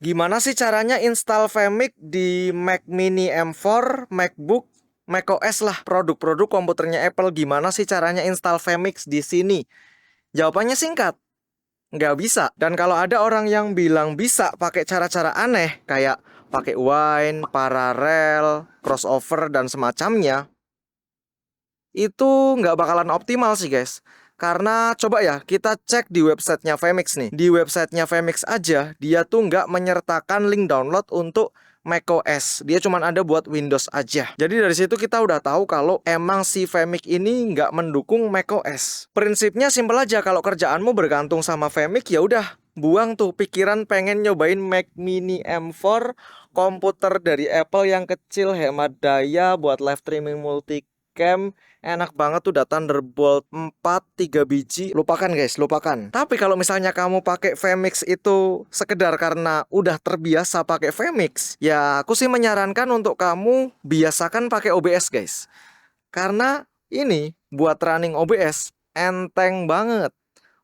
Gimana sih caranya install Vmix di Mac Mini M4, MacBook, macOS lah, produk-produk komputernya Apple. Gimana sih caranya install Vmix di sini? Jawabannya singkat, nggak bisa. Dan kalau ada orang yang bilang bisa pakai cara-cara aneh kayak pakai Wine, Parallel, crossover dan semacamnya, itu nggak bakalan optimal sih guys. Karena coba ya kita cek di websitenya Vmix nih. Di websitenya Vmix aja dia tuh nggak menyertakan link download untuk macOS. Dia cuma ada buat Windows aja. Jadi dari situ kita udah tahu kalau emang si Vmix ini nggak mendukung macOS. Prinsipnya simpel aja, kalau kerjaanmu bergantung sama Vmix ya udah buang tuh pikiran pengen nyobain Mac Mini M4, komputer dari Apple yang kecil, hemat daya buat live streaming multicam. Enak banget tuh, Thunderbolt 4 3 biji. Lupakan guys, lupakan. Tapi kalau misalnya kamu pakai Vmix itu sekedar karena udah terbiasa pakai Vmix, ya aku sih menyarankan untuk kamu biasakan pakai OBS guys. Karena ini buat running OBS enteng banget.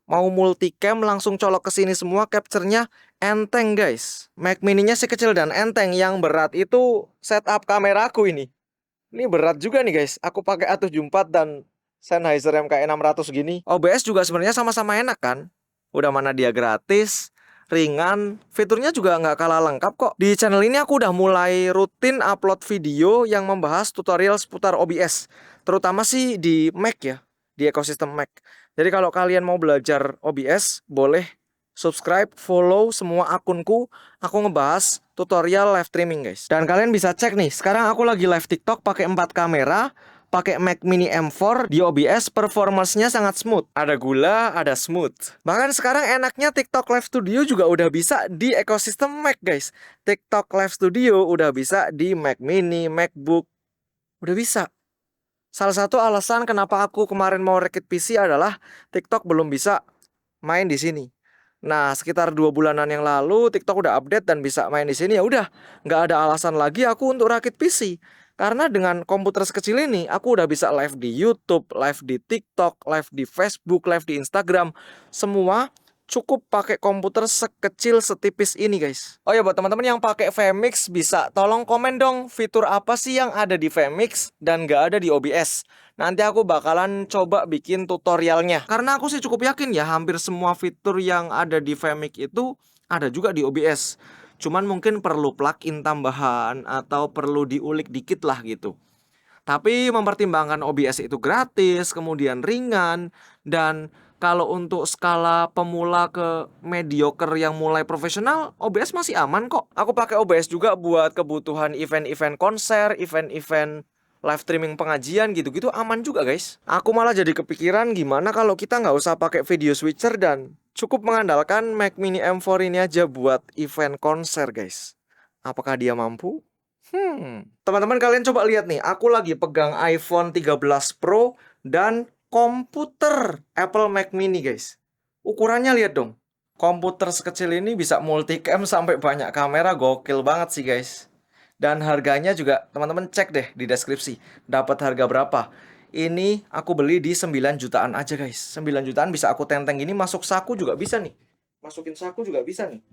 Mau multicam langsung colok ke sini semua, capture-nya enteng guys. Mac mininya sih kecil dan enteng, yang berat itu setup kameraku ini. Ini berat juga nih guys. Aku pakai A74 dan Sennheiser MK600 gini. OBS juga sebenarnya sama-sama enak kan. Udah mana dia gratis, ringan, fiturnya juga nggak kalah lengkap kok. Di channel ini aku udah mulai rutin upload video yang membahas tutorial seputar OBS. Terutama sih di Mac ya, di ekosistem Mac. Jadi kalau kalian mau belajar OBS, boleh subscribe, follow semua akunku. Aku ngebahas tutorial live streaming guys. Dan kalian bisa cek nih, sekarang aku lagi live TikTok pakai 4 kamera, pakai Mac Mini M4 di OBS, performance-nya sangat smooth. Ada gula, ada smooth. Bahkan sekarang enaknya TikTok Live Studio juga udah bisa di ekosistem Mac guys. TikTok Live Studio udah bisa di Mac Mini, MacBook, udah bisa. Salah satu alasan kenapa aku kemarin mau rakit PC adalah TikTok belum bisa main di sini. Nah, sekitar 2 bulanan yang lalu TikTok udah update dan bisa main di sini. Ya udah, nggak ada alasan lagi aku untuk rakit PC. Karena dengan komputer sekecil ini, aku udah bisa live di YouTube, live di TikTok, live di Facebook, live di Instagram. Semua cukup pakai komputer sekecil setipis ini guys. Oh ya, buat teman-teman yang pakai Vmix, bisa tolong komen dong fitur apa sih yang ada di Vmix dan nggak ada di OBS. Nanti aku bakalan coba bikin tutorialnya. Karena aku sih cukup yakin ya, hampir semua fitur yang ada di Vmix itu ada juga di OBS. Cuman mungkin perlu plugin tambahan atau perlu diulik dikit lah gitu. Tapi mempertimbangkan OBS itu gratis, kemudian ringan, dan kalau untuk skala pemula ke mediocre yang mulai profesional, OBS masih aman kok. Aku pakai OBS juga buat kebutuhan event-event konser, event-event live streaming pengajian gitu-gitu, aman juga guys. Aku malah jadi kepikiran gimana kalau kita nggak usah pakai video switcher dan cukup mengandalkan Mac Mini M4 ini aja buat event konser guys. Apakah dia mampu? Teman-teman kalian coba lihat nih, aku lagi pegang iPhone 13 Pro dan komputer Apple Mac Mini guys. Ukurannya lihat dong. Komputer sekecil ini bisa multicam sampai banyak kamera, gokil banget sih guys. Dan harganya juga teman-teman cek deh di deskripsi. Dapat harga berapa? Ini aku beli di 9 jutaan aja guys. 9 jutaan bisa aku tenteng gini, masuk saku juga bisa nih. Masukin saku juga bisa nih.